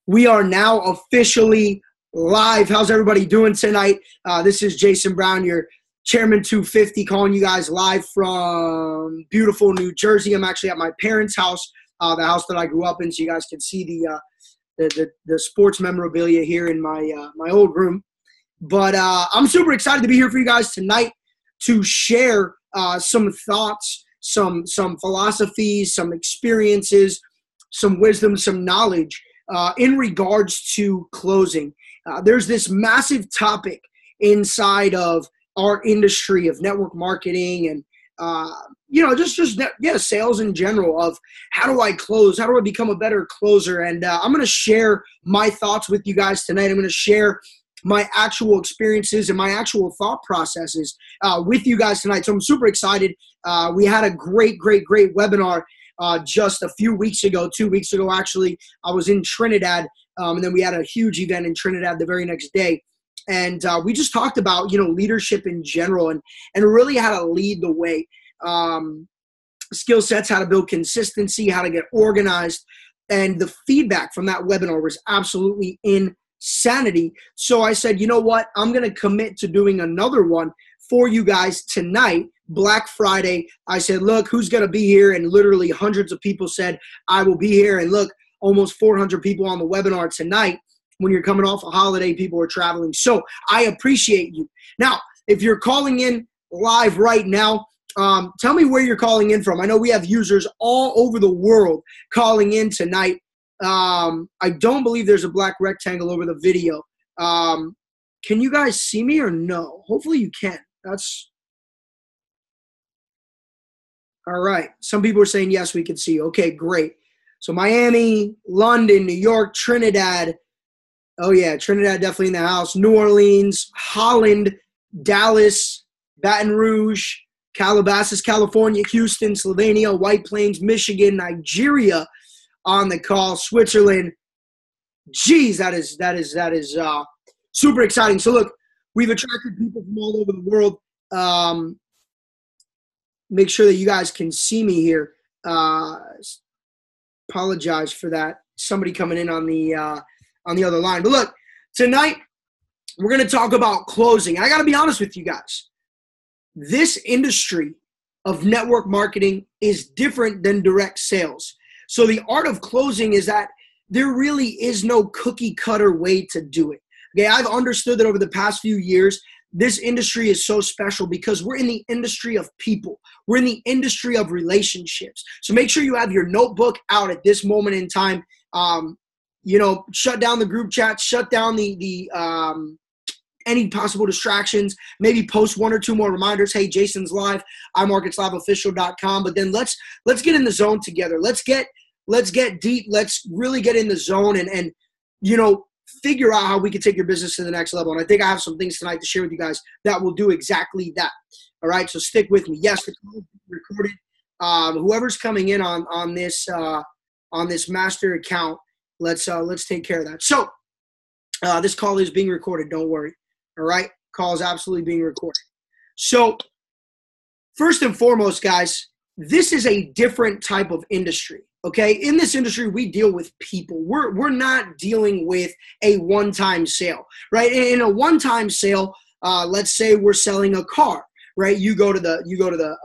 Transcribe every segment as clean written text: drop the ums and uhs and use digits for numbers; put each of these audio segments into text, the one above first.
We are now officially live. How's everybody doing tonight? This is Jason Brown, your Chairman 250, calling you guys live from beautiful New Jersey. I'm actually at my parents' house, the house that I grew up in, so you guys can see the sports memorabilia here in my old room. But I'm super excited to be here for you guys tonight to share some thoughts, some philosophies, some experiences, some wisdom, some knowledge in regards to closing. There's this massive topic inside of our industry of network marketing and sales in general of how do I close? How do I become a better closer? And I'm going to share my thoughts with you guys tonight. I'm going to share my actual experiences and my actual thought processes with you guys tonight. So I'm super excited. We had a great webinar just a few weeks ago, 2 weeks ago, actually. I was in Trinidad, and then we had a huge event in Trinidad the very next day. And we just talked about, leadership in general and really how to lead the way. Skill sets, how to build consistency, how to get organized. And the feedback from that webinar was absolutely insanity. So I said, you know what? I'm going to commit to doing another one for you guys tonight, Black Friday. I said, look, who's going to be here? And literally hundreds of people said, I will be here. And look, almost 400 people on the webinar tonight. When you're coming off a holiday, people are traveling. So I appreciate you. Now, if you're calling in live right now, tell me where you're calling in from. I know we have users all over the world calling in tonight. I don't believe there's a black rectangle over the video. Can you guys see me or no? Hopefully you can. That's all right. Some people are saying, yes, we can see you. Okay, great. So Miami, London, New York, Trinidad. Oh, yeah, Trinidad definitely in the house. New Orleans, Holland, Dallas, Baton Rouge, Calabasas, California, Houston, Slovenia, White Plains, Michigan, Nigeria on the call, Switzerland. Geez, that is super exciting. So, look, we've attracted people from all over the world. Make sure that you guys can see me here. Apologize for that. Somebody coming in on the other line. But look, tonight we're going to talk about closing. I got to be honest with you guys. This industry of network marketing is different than direct sales. So the art of closing is that there really is no cookie cutter way to do it. Okay, I've understood that over the past few years, this industry is so special because we're in the industry of people. We're in the industry of relationships. So make sure you have your notebook out at this moment in time. Shut down the group chat, shut down the any possible distractions, maybe post one or two more reminders. Hey, Jason's live, imarketsliveofficial.com. But then let's get in the zone together. Let's get deep. Let's really get in the zone and figure out how we can take your business to the next level. And I think I have some things tonight to share with you guys that will do exactly that. All right, so stick with me. Yes, the call is being recorded. Whoever's coming in on this master account, let's take care of that. So this call is being recorded. Don't worry. All right. Call is absolutely being recorded. So first and foremost, guys, this is a different type of industry. Okay. In this industry, we deal with people. We're not dealing with a one-time sale, right? In a one-time sale, let's say we're selling a car, right? You go to the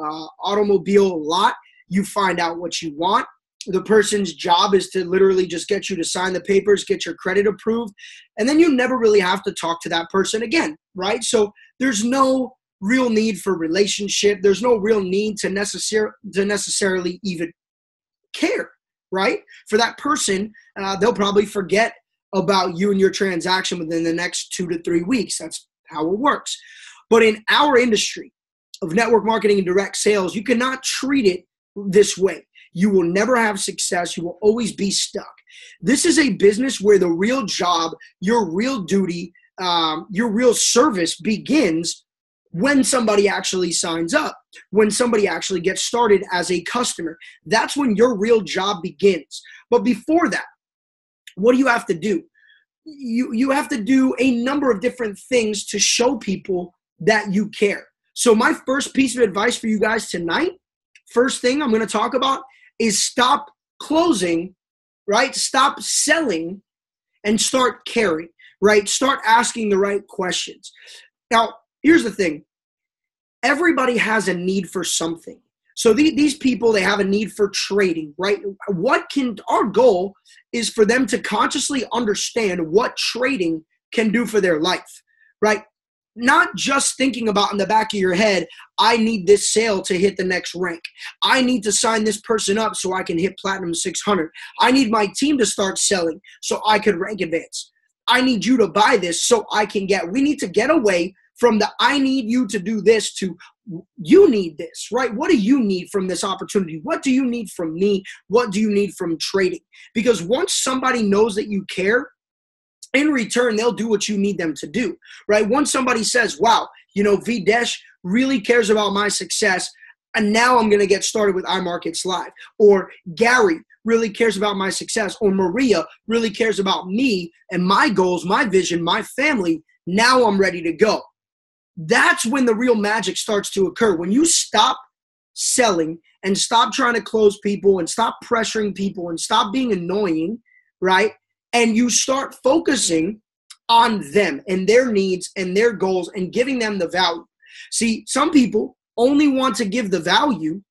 automobile lot, you find out what you want. The person's job is to literally just get you to sign the papers, get your credit approved, and then you never really have to talk to that person again, right? So there's no real need for relationship. There's no real need to necessarily even care, right? For that person, they'll probably forget about you and your transaction within the next 2 to 3 weeks. That's how it works. But in our industry of network marketing and direct sales, you cannot treat it this way. You will never have success. You will always be stuck. This is a business where the real job, your real duty, your real service begins when somebody actually signs up, when somebody actually gets started as a customer. That's when your real job begins. But before that, what do you have to do? You have to do a number of different things to show people that you care. So my first piece of advice for you guys tonight, first thing I'm going to talk about is stop closing, right? Stop selling and start caring, right? Start asking the right questions. Now, here's the thing. Everybody has a need for something. So these people, they have a need for trading, right? Our goal is for them to consciously understand what trading can do for their life, right? Not just thinking about in the back of your head, I need this sale to hit the next rank. I need to sign this person up so I can hit Platinum 600. I need my team to start selling so I could rank advance. I need you to buy this so I can we need to get away from the I need you to do this to you need this, right? What do you need from this opportunity? What do you need from me? What do you need from trading? Because once somebody knows that you care, in return, they'll do what you need them to do, right? Once somebody says, wow, Videsh really cares about my success, and now I'm going to get started with iMarkets Live. Or Gary really cares about my success. Or Maria really cares about me and my goals, my vision, my family. Now I'm ready to go. That's when the real magic starts to occur. When you stop selling and stop trying to close people and stop pressuring people and stop being annoying, right? And you start focusing on them and their needs and their goals and giving them the value. See, some people only want to give the value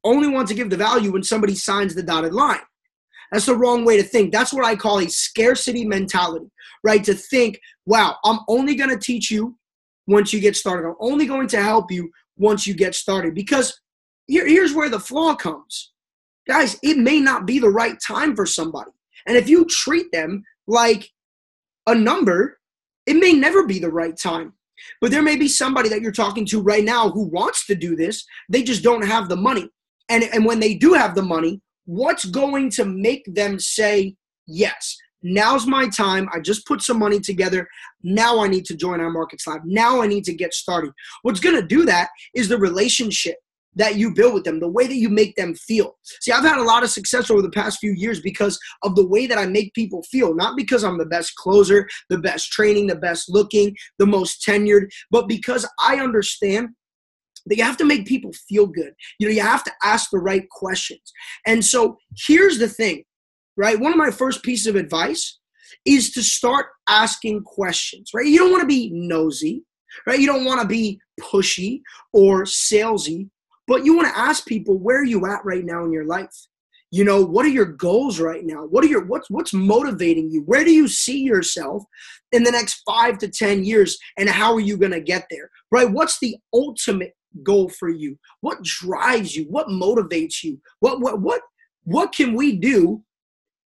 when somebody signs the dotted line. That's the wrong way to think. That's what I call a scarcity mentality, right? To think, wow, I'm only going to teach you once you get started. I'm only going to help you once you get started. Because here's where the flaw comes. Guys, it may not be the right time for somebody. And if you treat them like a number, it may never be the right time. But there may be somebody that you're talking to right now who wants to do this. They just don't have the money. And when they do have the money, what's going to make them say, yes, now's my time. I just put some money together. Now I need to join iMarkets Live. Now I need to get started. What's going to do that is the relationship that you build with them, the way that you make them feel. See, I've had a lot of success over the past few years because of the way that I make people feel, not because I'm the best closer, the best training, the best looking, the most tenured, but because I understand that you have to make people feel good. You have to ask the right questions. And so here's the thing, right? One of my first pieces of advice is to start asking questions, right? You don't want to be nosy, right? You don't want to be pushy or salesy. But you want to ask people, where are you at right now in your life? What are your goals right now? What's motivating you? Where do you see yourself in the next 5 to 10 years? And how are you going to get there? Right? What's the ultimate goal for you? What drives you? What motivates you? What can we do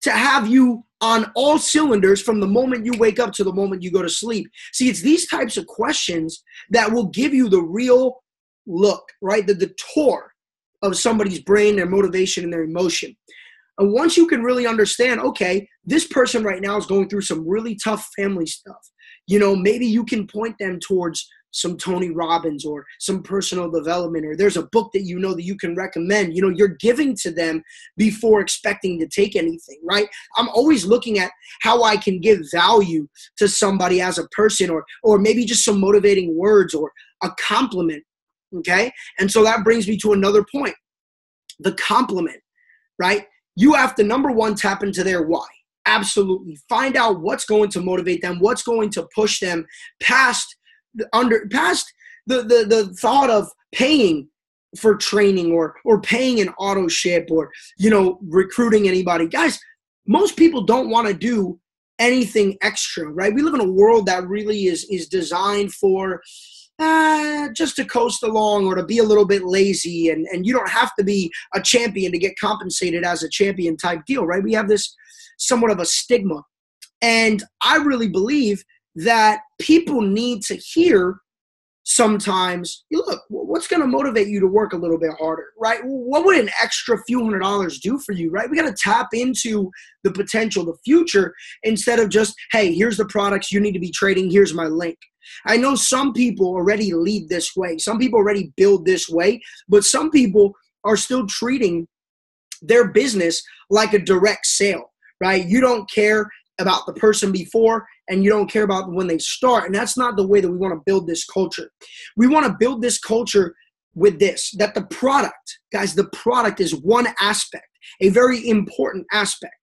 to have you on all cylinders from the moment you wake up to the moment you go to sleep? See, it's these types of questions that will give you the real look, right? The tour of somebody's brain, their motivation, and their emotion. And once you can really understand, okay, this person right now is going through some really tough family stuff. Maybe you can point them towards some Tony Robbins or some personal development, or there's a book that that you can recommend. You're giving to them before expecting to take anything, right? I'm always looking at how I can give value to somebody as a person, or maybe just some motivating words or a compliment. Okay. And so that brings me to another point, the compliment, right? You have to, number one, tap into their why. Absolutely. Find out what's going to motivate them, what's going to push them past the thought of paying for training or paying an auto ship or, recruiting anybody. Guys, most people don't want to do anything extra, right? We live in a world that really is designed for just to coast along or to be a little bit lazy, and you don't have to be a champion to get compensated as a champion type deal, right? We have this somewhat of a stigma. And I really believe that people need to hear sometimes, look, what's going to motivate you to work a little bit harder, right? What would an extra few $100s do for you, right? We got to tap into the potential, the future, instead of just, hey, here's the products you need to be trading. Here's my link. I know some people already lead this way. Some people already build this way, but some people are still treating their business like a direct sale, right? You don't care about the person before, and you don't care about when they start. And that's not the way that we want to build this culture. We want to build this culture with this, that the product, guys, the product is one aspect, a very important aspect.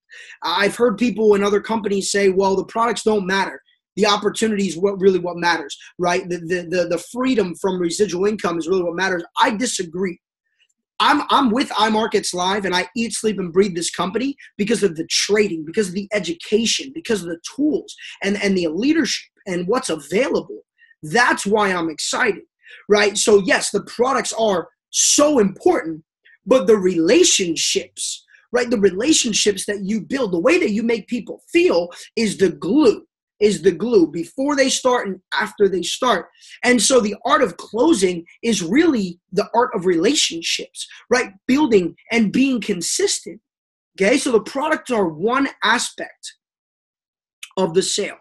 I've heard people in other companies say, well, the products don't matter. The opportunity is what matters, right? The freedom from residual income is really what matters. I disagree. I'm with iMarkets Live, and I eat, sleep, and breathe this company because of the trading, because of the education, because of the tools and the leadership and what's available. That's why I'm excited, right? So yes, the products are so important, but the relationships, right? The relationships that you build, the way that you make people feel is the glue before they start and after they start. And so the art of closing is really the art of relationships, right? Building and being consistent. Okay, so the products are one aspect of the sale.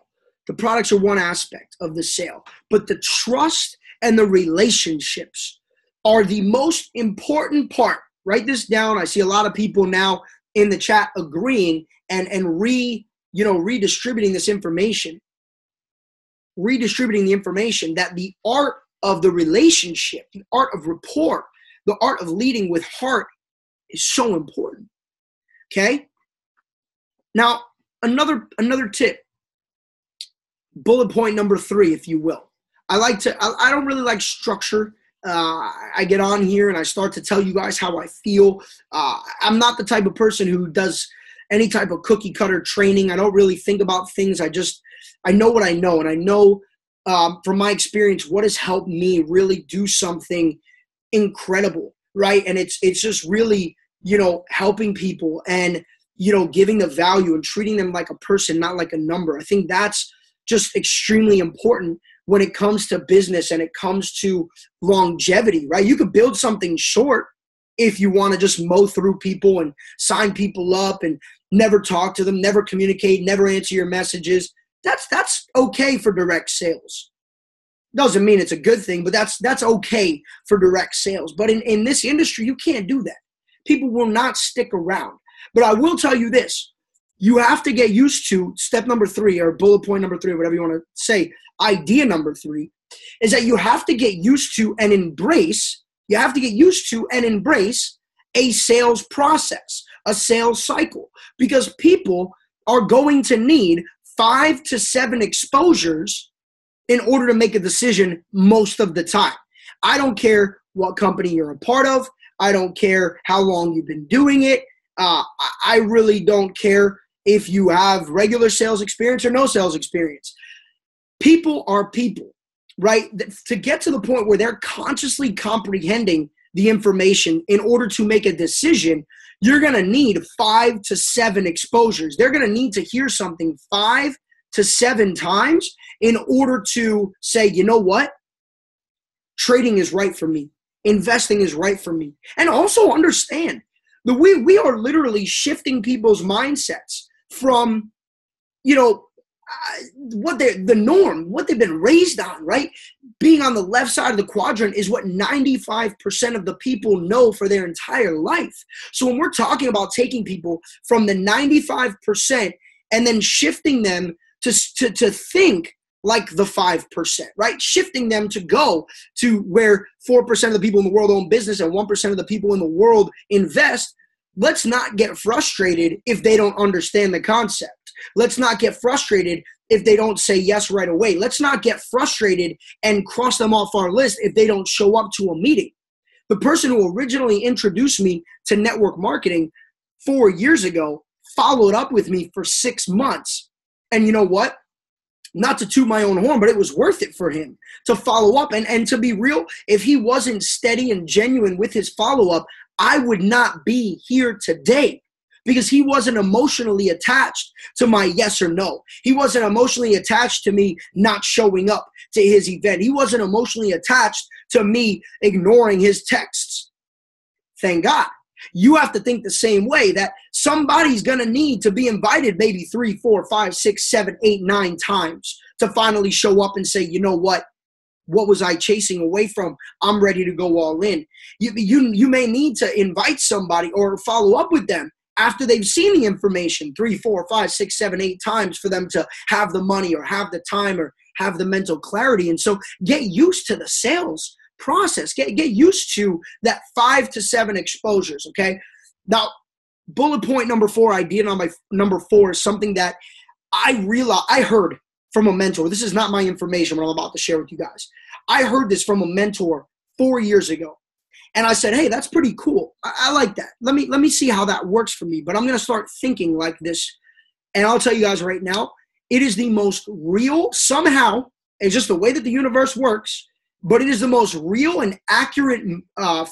The products are one aspect of the sale, but the trust and the relationships are the most important part. Write this down. I see a lot of people now in the chat agreeing and redistributing the information that the art of the relationship, the art of rapport, the art of leading with heart is so important. Okay? Now, another tip, bullet point number 3, if you will. I don't really like structure. I get on here and I start to tell you guys how I feel. I'm not the type of person who does any type of cookie cutter training. I don't really think about things. I know what I know, and I know from my experience what has helped me really do something incredible, right? And it's just really, helping people and, giving the value and treating them like a person, not like a number. I think that's just extremely important when it comes to business and it comes to longevity, right? You could build something short if you want to just mow through people and sign people up and never talk to them, never communicate, never answer your messages. That's okay for direct sales. Doesn't mean it's a good thing, but that's okay for direct sales. But in this industry, you can't do that. People will not stick around. But I will tell you this. You have to get used to step number 3 or bullet point number 3, whatever you want to say. Idea number 3 is that you have to get used to and embrace a sales process, a sales cycle, because people are going to need 5 to 7 exposures in order to make a decision most of the time. I don't care what company you're a part of. I don't care how long you've been doing it. I really don't care if you have regular sales experience or no sales experience. People are people, right? To get to the point where they're consciously comprehending the information in order to make a decision, you're going to need 5 to 7 exposures. They're going to need to hear something 5 to 7 times in order to say, you know what? Trading is right for me. Investing is right for me. And also understand that we are literally shifting people's mindsets from, the norm, what they've been raised on, right? Being on the left side of the quadrant is what 95% of the people know for their entire life. So when we're talking about taking people from the 95% and then shifting them to think like the 5%, right? Shifting them to go to where 4% of the people in the world own business and 1% of the people in the world invest. Let's not get frustrated if they don't understand the concept. Let's not get frustrated if they don't say yes right away. Let's not get frustrated and cross them off our list if they don't show up to a meeting. The person who originally introduced me to network marketing 4 years ago followed up with me for 6 months. And you know what? Not to toot my own horn, but it was worth it for him to follow up. And to be real, if he wasn't steady and genuine with his follow-up, I would not be here today because he wasn't emotionally attached to my yes or no. He wasn't emotionally attached to me not showing up to his event. He wasn't emotionally attached to me ignoring his texts. Thank God. You have to think the same way, that somebody's going to need to be invited maybe 3, 4, 5, 6, 7, 8, 9 times to finally show up and say, you know what? What was I chasing away from? I'm ready to go all in. You may need to invite somebody or follow up with them after they've seen the information 3, 4, 5, 6, 7, 8 times for them to have the money or have the time or have the mental clarity. And so get used to the sales process. Get used to that 5 to 7 exposures, okay? Now, bullet point number 4, idea number 4 is something that I heard from a mentor. This is not my information, what I'm about to share with you guys. I heard this from a mentor 4 years ago. And I said, hey, that's pretty cool. I like that. Let me see how that works for me. But I'm going to start thinking like this. And I'll tell you guys right now, it is the most real, somehow, it's just the way that the universe works, but it is the most real and accurate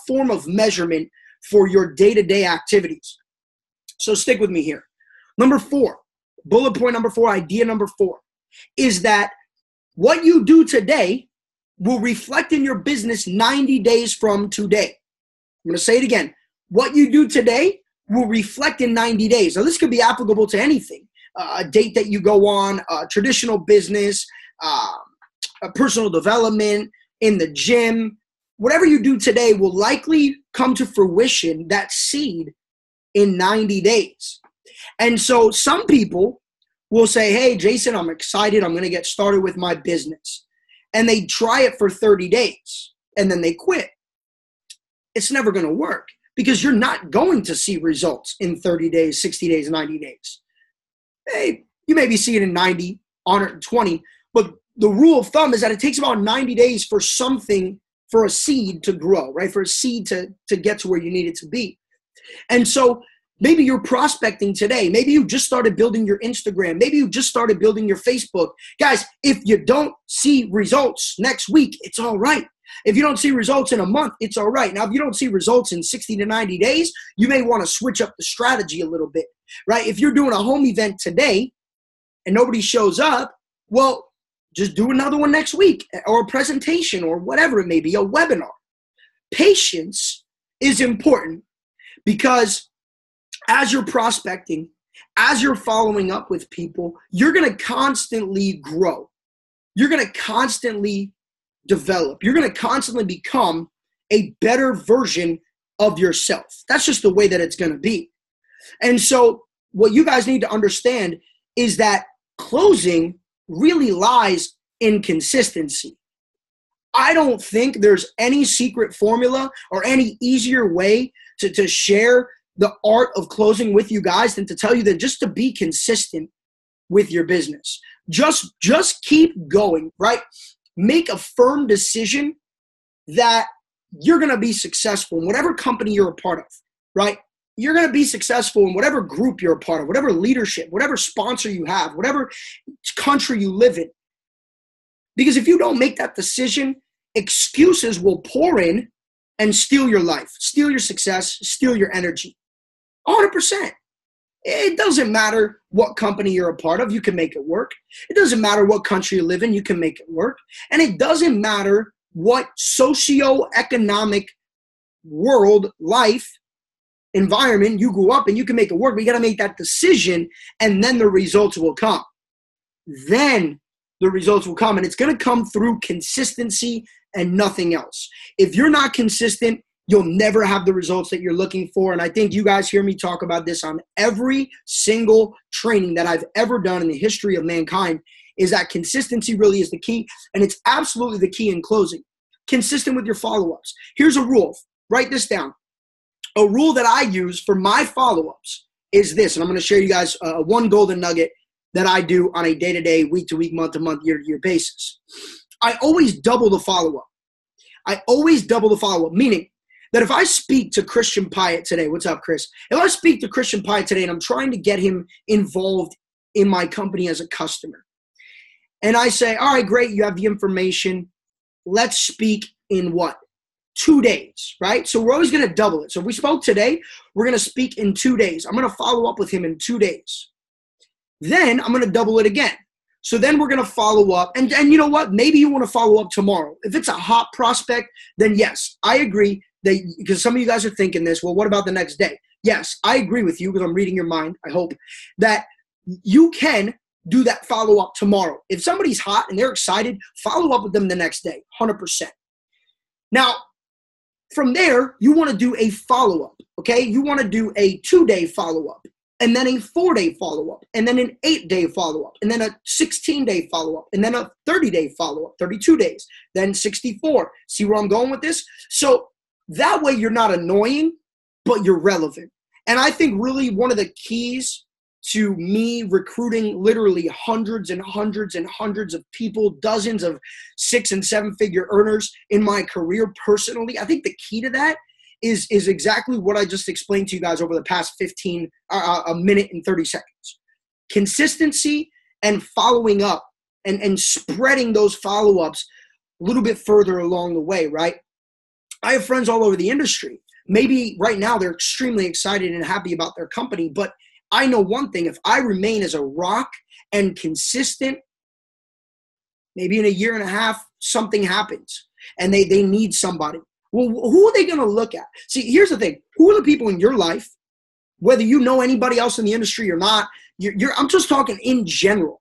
form of measurement for your day-to-day activities. So stick with me here. Number 4, bullet point number 4, idea number 4, is that what you do today will reflect in your business 90 days from today. I'm going to say it again. What you do today will reflect in 90 days. Now, this could be applicable to anything. A date that you go on, traditional business, personal development, in the gym. Whatever you do today will likely come to fruition, that seed, in 90 days. And so some people will say, hey, Jason, I'm excited. I'm going to get started with my business. And they try it for 30 days and then they quit. It's never going to work because you're not going to see results in 30 days, 60 days, 90 days. Hey, you maybe see it in 90, 120, but the rule of thumb is that it takes about 90 days for something, for a seed to grow, right? For a seed to get to where you need it to be. And so maybe you're prospecting today. Maybe you just started building your Instagram. Maybe you just started building your Facebook. Guys, if you don't see results next week, it's all right. If you don't see results in a month, it's all right. Now, if you don't see results in 60 to 90 days, you may want to switch up the strategy a little bit, right? If you're doing a home event today and nobody shows up, well, just do another one next week, or a presentation, or whatever it may be, a webinar. Patience is important because as you're prospecting, as you're following up with people, you're going to constantly grow. You're going to constantly develop. You're going to constantly become a better version of yourself. That's just the way that it's going to be. And so what you guys need to understand is that closing really lies in consistency. I don't think there's any secret formula or any easier way to share the art of closing with you guys than to tell you that just to be consistent with your business. Just keep going, right? Make a firm decision that you're going to be successful in whatever company you're a part of, right? You're going to be successful in whatever group you're a part of, whatever leadership, whatever sponsor you have, whatever country you live in. Because if you don't make that decision, excuses will pour in and steal your life, steal your success, steal your energy. 100%. It doesn't matter what company you're a part of, you can make it work. It doesn't matter what country you live in, you can make it work. And it doesn't matter what socioeconomic world, life, environment you grew up in, you can make it work. But you got to make that decision, and then the results will come. Then the results will come, and it's going to come through consistency and nothing else. If you're not consistent, you'll never have the results that you're looking for. And I think you guys hear me talk about this on every single training that I've ever done in the history of mankind, is that consistency really is the key. And it's absolutely the key in closing. Consistent with your follow-ups. Here's a rule. Write this down. A rule that I use for my follow-ups is this, and I'm going to share you guys one golden nugget that I do on a day-to-day, week-to-week, month-to-month, year-to-year basis. I always double the follow-up. I always double the follow-up, meaning that if I speak to Christian Pyatt today, what's up, Chris? If I speak to Christian Pyatt today and I'm trying to get him involved in my company as a customer, and I say, all right, great, you have the information. Let's speak in what? 2 days, right? So we're always going to double it. So if we spoke today, we're going to speak in 2 days. I'm going to follow up with him in 2 days. Then I'm going to double it again. So then we're going to follow up. And you know what? Maybe you want to follow up tomorrow. If it's a hot prospect, then yes, I agree that, because some of you guys are thinking this, well, what about the next day? Yes, I agree with you, because I'm reading your mind, I hope, that you can do that follow-up tomorrow. If somebody's hot and they're excited, follow up with them the next day, 100%. Now, from there, you want to do a follow-up, okay? You want to do a 2-day follow-up, and then a 4-day follow-up, and then an 8-day follow-up, and then a 16-day follow-up, and then a 30-day follow-up, 32 days, then 64. See where I'm going with this? So that way you're not annoying, but you're relevant. And I think really one of the keys to me recruiting literally hundreds and hundreds and hundreds of people, dozens of 6- and 7-figure earners in my career personally, I think the key to that is exactly what I just explained to you guys over the past a minute and 30 seconds. Consistency and following up and spreading those follow-ups a little bit further along the way, right? I have friends all over the industry. Maybe right now they're extremely excited and happy about their company, but I know one thing: if I remain as a rock and consistent, maybe in a year and a half, something happens and they need somebody. Well, who are they going to look at? See, here's the thing. Who are the people in your life, whether you know anybody else in the industry or not, I'm just talking in general.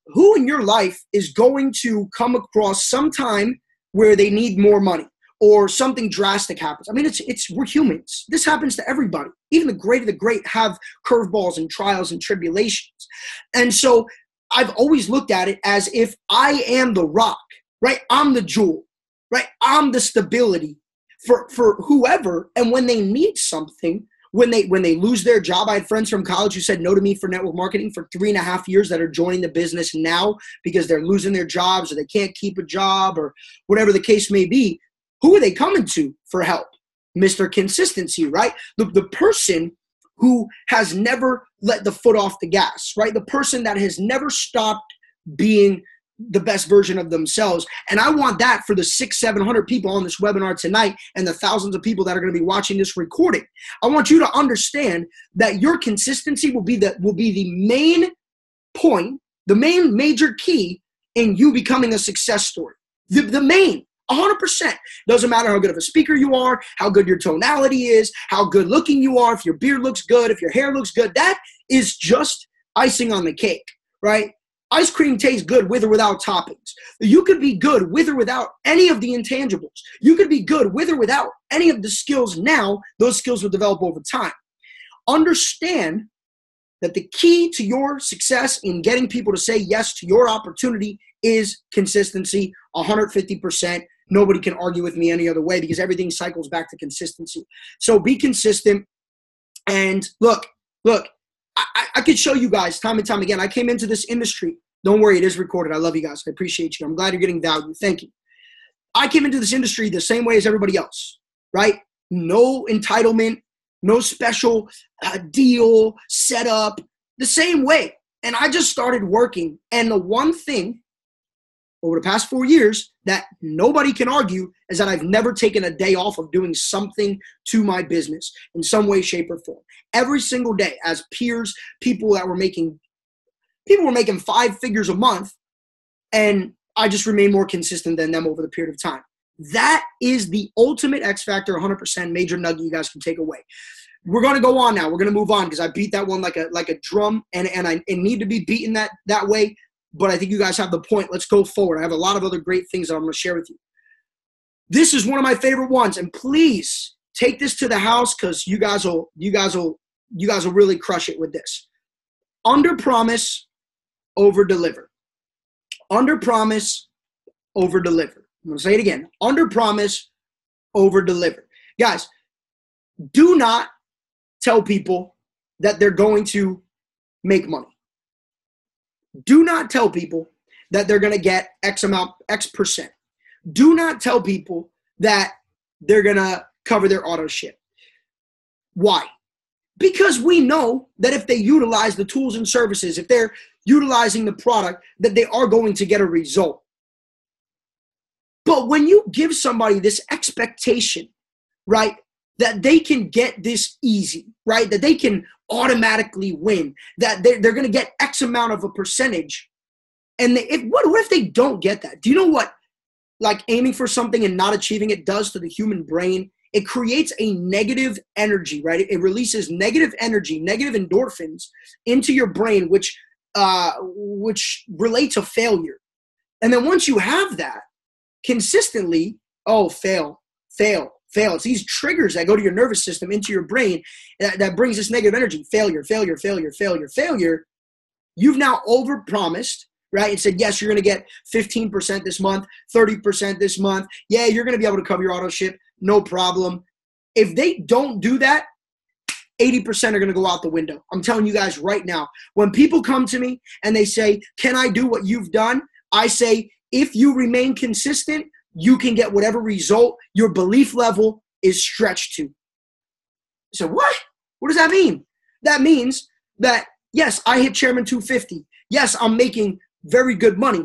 Who in your life is going to come across some time where they need more money or something drastic happens? I mean, we're humans. This happens to everybody. Even the great of the great have curveballs and trials and tribulations. And so I've always looked at it as if I am the rock, right? I'm the jewel, right? I'm the stability for whoever. And when they need something, when they lose their job, I had friends from college who said no to me for network marketing for 3.5 years that are joining the business now because they're losing their jobs or they can't keep a job or whatever the case may be. Who are they coming to for help? Mr. Consistency, right? The person who has never let the foot off the gas, right? The person that has never stopped being the best version of themselves. And I want that for the 600-700 people on this webinar tonight and the thousands of people that are going to be watching this recording. I want you to understand that your consistency will be the main point, the main major key in you becoming a success story. The main 100%. Doesn't matter how good of a speaker you are, how good your tonality is, how good looking you are, if your beard looks good, if your hair looks good. That is just icing on the cake, right? Ice cream tastes good with or without toppings. You could be good with or without any of the intangibles. You could be good with or without any of the skills now. Those skills will develop over time. Understand that the key to your success in getting people to say yes to your opportunity is consistency, 150%. Nobody can argue with me any other way because everything cycles back to consistency. So be consistent. And look, I could show you guys time and time again. I came into this industry. Don't worry, it is recorded. I love you guys. I appreciate you. I'm glad you're getting value. Thank you. I came into this industry the same way as everybody else, right? No entitlement, no special deal, setup, the same way. And I just started working. And the one thing over the past 4 years that nobody can argue is that I've never taken a day off of doing something to my business in some way, shape, or form. Every single day, as peers, people were making 5 figures a month, and I just remain more consistent than them over the period of time. That is the ultimate X factor, 100% major nugget you guys can take away. We're going to go on now. We're going to move on because I beat that one like a drum, and I need to be beaten that way. But I think you guys have the point. Let's go forward. I have a lot of other great things that I'm going to share with you. This is one of my favorite ones, and please take this to the house because you guys will really crush it with this. Under promise, over deliver. Under promise, over deliver. I'm going to say it again. Under promise, over deliver. Guys, do not tell people that they're going to make money. Do not tell people that they're going to get X percent. Do not tell people that they're going to cover their auto ship. Why? Because we know that if they utilize the tools and services, if they're utilizing the product, that they are going to get a result. But when you give somebody this expectation, right, that they can get this easy, right, that they can automatically win, that they're going to get X amount of a percentage, and what if they don't get that? Do you know what, like, aiming for something and not achieving it does to the human brain? It creates a negative energy, right? It releases negative energy, negative endorphins into your brain, which relate to failure. And then once you have that consistently, fail. It's these triggers that go to your nervous system, into your brain, that brings this negative energy. Failure. You've now overpromised, right? And said, yes, you're going to get 15% this month, 30% this month. Yeah, you're going to be able to cover your auto ship. No problem. If they don't do that, 80% are going to go out the window. I'm telling you guys right now. When people come to me and they say, can I do what you've done? I say, if you remain consistent, you can get whatever result your belief level is stretched to. So what? What does that mean? That means that, yes, I hit Chairman 250. Yes, I'm making very good money,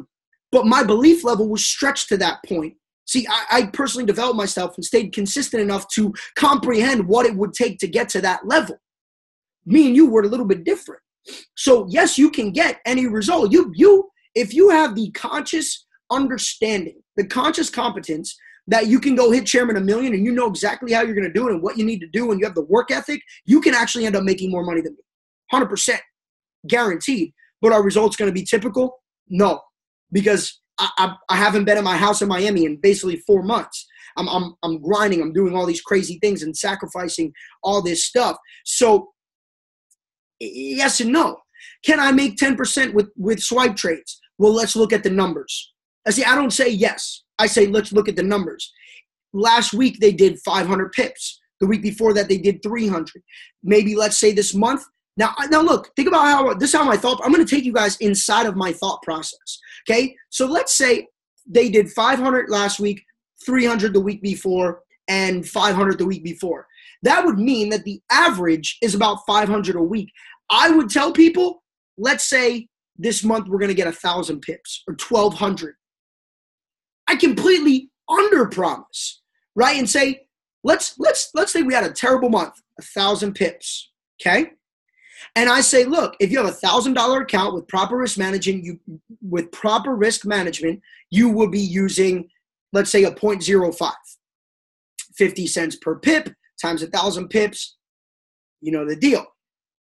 but my belief level was stretched to that point. See, I personally developed myself and stayed consistent enough to comprehend what it would take to get to that level. Me and you were a little bit different. So yes, you can get any result. If you have the conscious understanding, the conscious competence that you can go hit Chairman a million and you know exactly how you're going to do it and what you need to do and you have the work ethic, you can actually end up making more money than me. 100% guaranteed. But are results going to be typical? No, because I haven't been in my house in Miami in basically 4 months. I'm grinding. I'm doing all these crazy things and sacrificing all this stuff. So yes and no. Can I make 10% with swipe trades? Well, let's look at the numbers. I don't say yes. I say let's look at the numbers. Last week they did 500 pips. The week before that they did 300. Maybe let's say this month. Now look, think about how my thought. I'm going to take you guys inside of my thought process. Okay, so let's say they did 500 last week, 300 the week before, and 500 the week before. That would mean that the average is about 500 a week. I would tell people, let's say this month we're going to get 1,000 pips or 1,200. I completely underpromise, right? And say, let's say we had a terrible month, 1,000 pips, okay? And I say, look, if you have $1,000 account with proper risk management, you will be using, let's say, a 0.05, 50 cents per pip times 1,000 pips. You know the deal.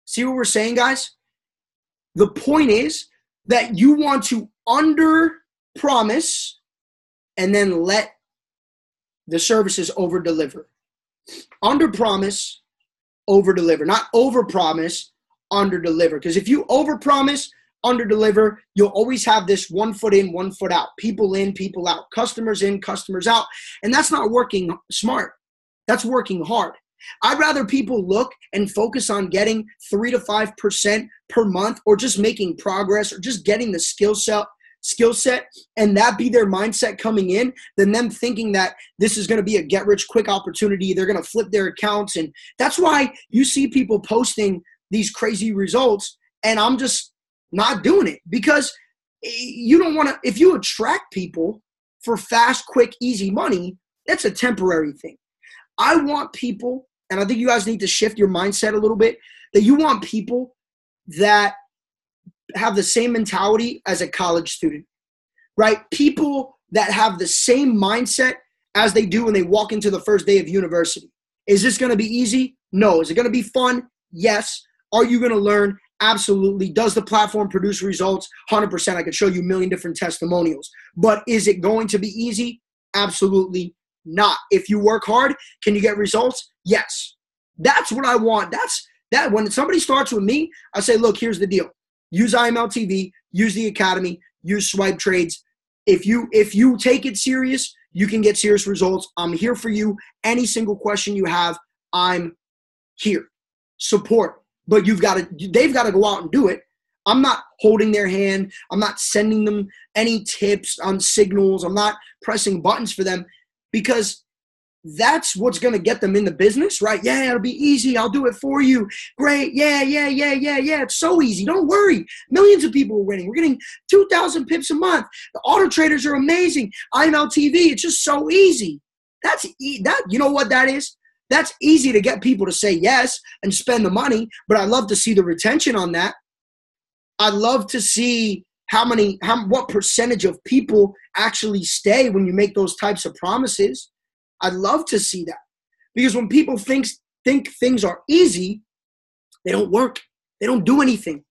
See what we're saying, guys? The point is that you want to under-promise and then let the services over-deliver. Under-promise, over-deliver. Not over-promise, under-deliver. Because if you over-promise, under-deliver, you'll always have this 1 foot in, 1 foot out. People in, people out. Customers in, customers out. And that's not working smart. That's working hard. I'd rather people look and focus on getting 3 to 5% per month or just making progress or just getting the skill set and that be their mindset coming in than them thinking that this is going to be a get rich quick opportunity. They're going to flip their accounts. And that's why you see people posting these crazy results and I'm just not doing it because you don't want to, if you attract people for fast, quick, easy money, that's a temporary thing. I want people, and I think you guys need to shift your mindset a little bit, that you want people that have the same mentality as a college student, right? People that have the same mindset as they do when they walk into the first day of university. Is this going to be easy? No. Is it going to be fun? Yes. Are you going to learn? Absolutely. Does the platform produce results? 100%. I could show you a million different testimonials. But is it going to be easy? Absolutely not. If you work hard, can you get results? Yes. That's what I want. That's that. When somebody starts with me, I say, look, here's the deal. Use IML TV, use the Academy, use swipe trades. If you take it serious, you can get serious results. I'm here for you. Any single question you have, I'm here. Support. But they've got to go out and do it. I'm not holding their hand. I'm not sending them any tips on signals. I'm not pressing buttons for them because that's what's going to get them in the business, right? Yeah, it'll be easy. I'll do it for you. Great. Yeah. It's so easy. Don't worry. Millions of people are winning. We're getting 2,000 pips a month. The auto traders are amazing. IML TV, it's just so easy. You know what that is? That's easy to get people to say yes and spend the money, but I'd love to see the retention on that. I'd love to see what percentage of people actually stay when you make those types of promises. I'd love to see that because when people think things are easy, they don't work. They don't do anything.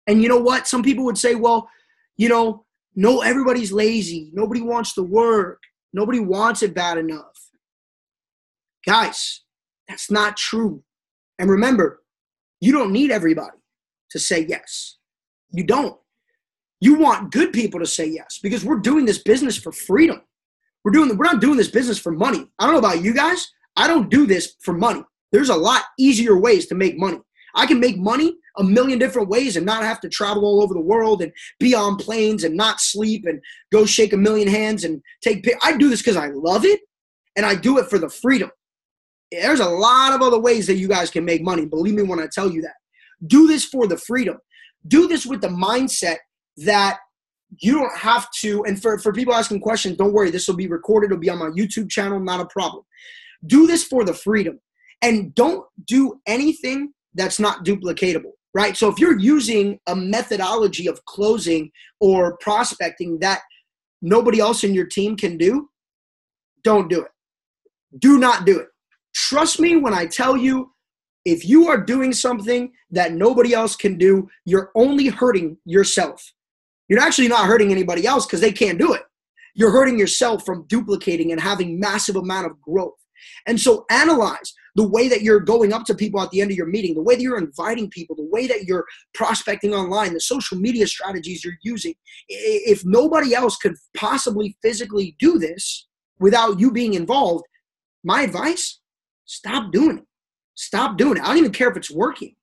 And you know what? Some people would say, well, no, everybody's lazy. Nobody wants to work. Nobody wants it bad enough. Guys, that's not true. And remember, you don't need everybody to say yes. You don't. You want good people to say yes because we're doing this business for freedom. We're not doing this business for money. I don't know about you guys. I don't do this for money. There's a lot easier ways to make money. I can make money a million different ways and not have to travel all over the world and be on planes and not sleep and go shake a million hands and I do this because I love it, and I do it for the freedom. There's a lot of other ways that you guys can make money. Believe me when I tell you that. Do this for the freedom. Do this with the mindset that you don't have to, and for people asking questions, don't worry, this will be recorded. It'll be on my YouTube channel, not a problem. Do this for the freedom. And don't do anything that's not duplicatable, right? So if you're using a methodology of closing or prospecting that nobody else in your team can do, don't do it. Do not do it. Trust me when I tell you, if you are doing something that nobody else can do, you're only hurting yourself. You're actually not hurting anybody else because they can't do it. You're hurting yourself from duplicating and having massive amount of growth. And so analyze the way that you're going up to people at the end of your meeting, the way that you're inviting people, the way that you're prospecting online, the social media strategies you're using. If nobody else could possibly physically do this without you being involved, my advice, stop doing it. Stop doing it. I don't even care if it's working.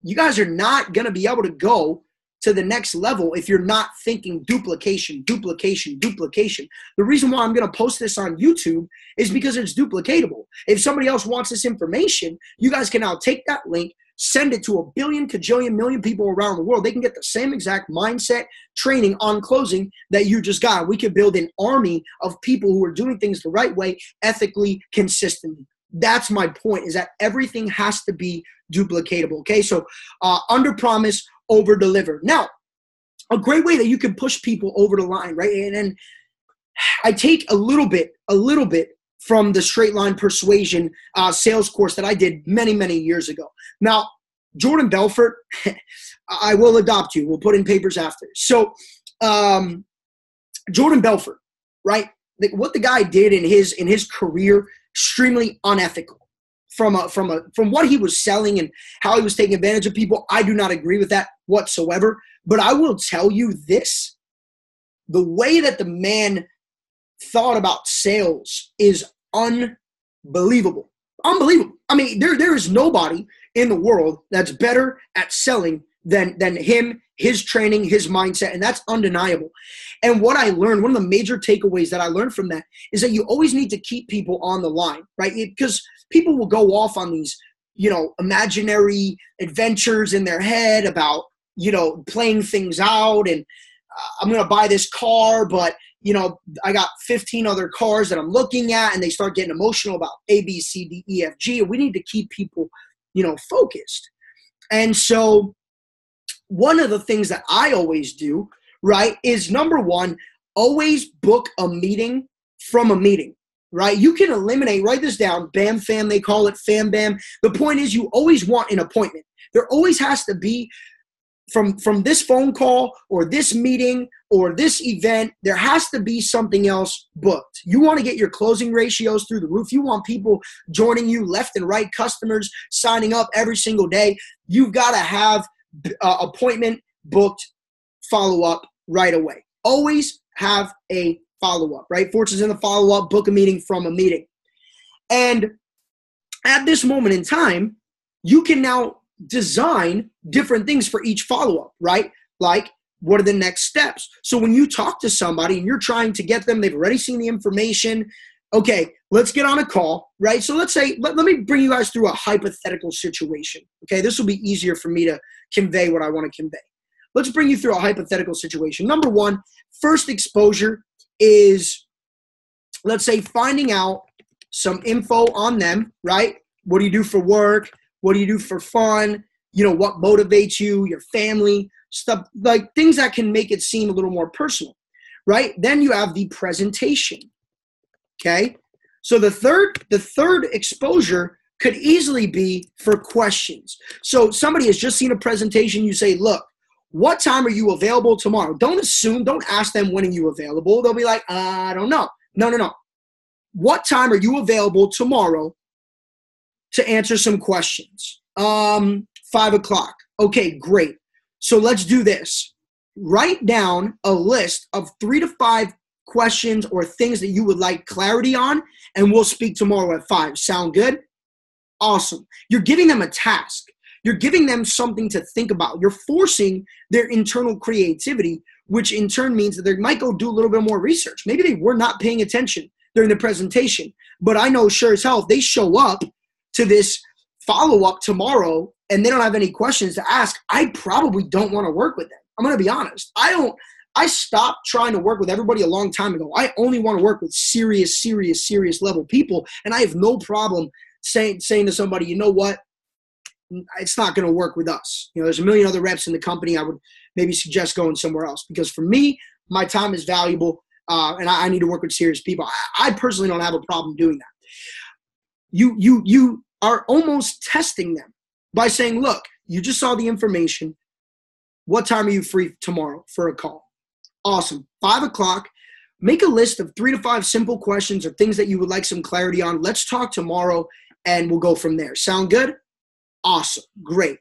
You guys are not going to be able to go to the next level if you're not thinking duplication, duplication, duplication. The reason why I'm going to post this on YouTube is because it's duplicatable. If somebody else wants this information, you guys can now take that link, send it to a billion, kajillion, million people around the world. They can get the same exact mindset training on closing that you just got. We could build an army of people who are doing things the right way, ethically, consistently. That's my point, is that everything has to be duplicatable. Okay, so under promise, over deliver. Now, a great way that you can push people over the line, right? And I take a little bit from the Straight Line Persuasion sales course that I did many, many years ago. Now, Jordan Belfort, I will adopt you. We'll put in papers after. So, Jordan Belfort, right? What the guy did in his career, extremely unethical. From what he was selling and how he was taking advantage of people, I do not agree with that whatsoever. But I will tell you this: the way that the man thought about sales is unbelievable. Unbelievable. I mean, there is nobody in the world that's better at selling than him, his training, his mindset, and that's undeniable. And what I learned, one of the major takeaways that I learned from that is that you always need to keep people on the line, right? Because people will go off on these, imaginary adventures in their head about, playing things out, and I'm going to buy this car, but I got 15 other cars that I'm looking at, and they start getting emotional about A, B, C, D, E, F, G. And we need to keep people, focused. And so one of the things that I always do, right, is number one, always book a meeting from a meeting, right? You can eliminate, write this down, BAM fam, they call it fam bam. The point is you always want an appointment. There always has to be, from this phone call or this meeting or this event, there has to be something else booked. You want to get your closing ratios through the roof. You want people joining you left and right, customers signing up every single day. You've got to have appointment booked, follow-up right away. Always have a follow-up, right? Fortune's in the follow-up, book a meeting from a meeting. And at this moment in time, you can now design different things for each follow-up, right? Like, what are the next steps? So when you talk to somebody and you're trying to get them, they've already seen the information. Okay, let's get on a call, right? So let's say, let me bring you guys through a hypothetical situation. Okay, this will be easier for me to convey what I want to convey. Let's bring you through a hypothetical situation. Number one, first exposure is, let's say, finding out some info on them, right? What do you do for work? What do you do for fun? What motivates you, your family, stuff, like things that can make it seem a little more personal, right? Then you have the presentation, okay? So the third exposure could easily be for questions. So somebody has just seen a presentation. You say, look, what time are you available tomorrow? Don't ask them when are you available. They'll be like, I don't know. No. What time are you available tomorrow to answer some questions? 5 o'clock. Okay, great. So let's do this. Write down a list of 3 to 5 questions or things that you would like clarity on, and we'll speak tomorrow at 5. Sound good? Awesome. You're giving them a task. You're giving them something to think about. You're forcing their internal creativity, which in turn means that they might go do a little bit more research. Maybe they were not paying attention during the presentation, but I know sure as hell if they show up to this follow-up tomorrow and they don't have any questions to ask, I probably don't want to work with them. I'm going to be honest. I stopped trying to work with everybody a long time ago. I only want to work with serious level people, and I have no problem saying to somebody, you know what, it's not going to work with us. There's a million other reps in the company. I would maybe suggest going somewhere else, because for me, my time is valuable, and I need to work with serious people. I personally don't have a problem doing that. You are almost testing them by saying, look, you just saw the information. What time are you free tomorrow for a call? Awesome. 5 o'clock. Make a list of 3 to 5 simple questions or things that you would like some clarity on. Let's talk tomorrow, and we'll go from there. Sound good? Awesome. Great.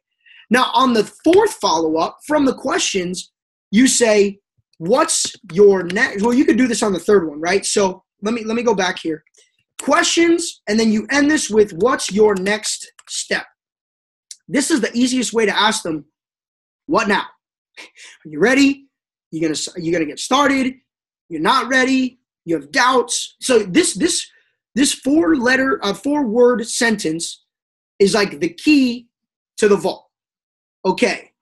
Now, on the 4th follow-up from the questions, you say, what's your next? Well, you could do this on the 3rd one, right? So let me go back here. Questions, and then you end this with, what's your next step? This is the easiest way to ask them, what now? Are you ready? You're gonna get started. You're not ready. You have doubts. So this 4-word sentence is like the key to the vault. Okay,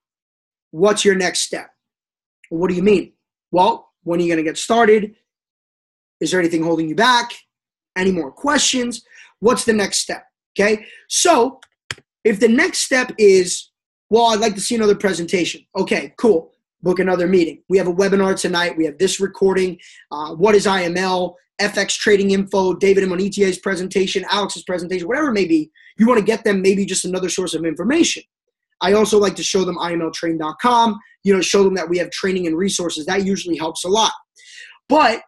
what's your next step? What do you mean? Well, when are you gonna get started? Is there anything holding you back? Any more questions? What's the next step? Okay, so if the next step is, well, I'd like to see another presentation. Okay, cool. Book another meeting. We have a webinar tonight. We have this recording. What is IML? FX trading info, David Imonitie's presentation, Alex's presentation, whatever it may be. You want to get them maybe just another source of information. I also like to show them imltrain.com, show them that we have training and resources. That usually helps a lot. But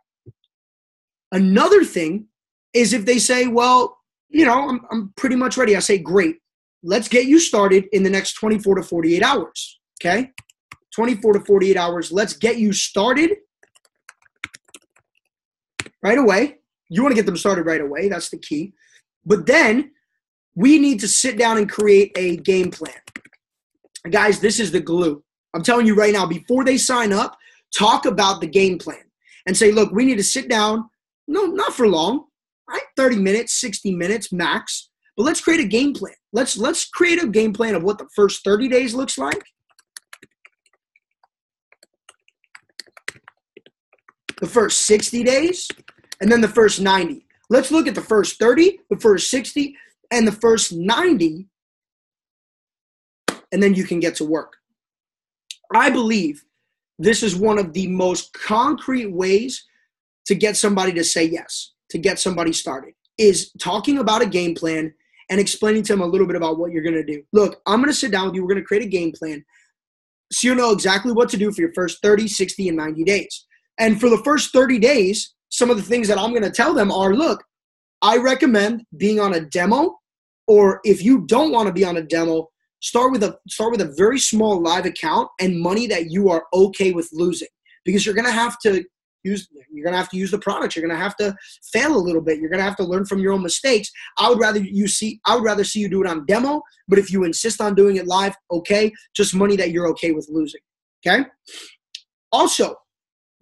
another thing is if they say, well, I'm pretty much ready. I say, great. Let's get you started in the next 24 to 48 hours, okay? 24 to 48 hours. Let's get you started right away. You want to get them started right away. That's the key. But then we need to sit down and create a game plan. Guys, this is the glue. I'm telling you right now, before they sign up, talk about the game plan and say, look, we need to sit down. No, not for long, right? 30 minutes, 60 minutes max. But let's create a game plan. Let's create a game plan of what the first 30 days looks like. The first 60 days, and then the first 90. Let's look at the first 30, the first 60, and the first 90, and then you can get to work. I believe this is one of the most concrete ways to get somebody to say yes, to get somebody started, is talking about a game plan and explaining to them a little bit about what you're going to do. Look, I'm going to sit down with you. We're going to create a game plan so you know exactly what to do for your first 30, 60, and 90 days. And for the first 30 days, some of the things that I'm going to tell them are, look, I recommend being on a demo, or if you don't want to be on a demo, start with a very small live account and money that you are okay with losing, because you're going to have to use the product. You're going to have to fail a little bit. You're going to have to learn from your own mistakes. I would rather see you do it on demo, but if you insist on doing it live, okay, just money that you're okay with losing. Okay? Also,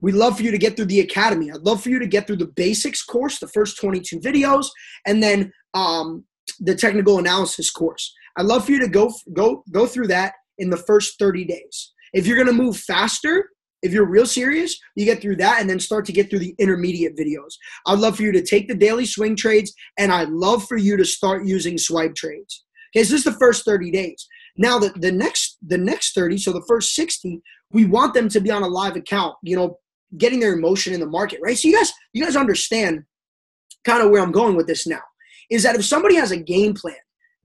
we'd love for you to get through the academy. I'd love for you to get through the basics course, the first 22 videos, and then the technical analysis course. I'd love for you to go through that in the first 30 days. If you're going to move faster, if you're real serious, you get through that and then start to get through the intermediate videos. I'd love for you to take the daily swing trades, and I'd love for you to start using swipe trades. Okay, so this is the first 30 days. Now, the next 30, so the first 60, we want them to be on a live account, getting their emotion in the market, right? So you guys understand kind of where I'm going with this now, is that if somebody has a game plan,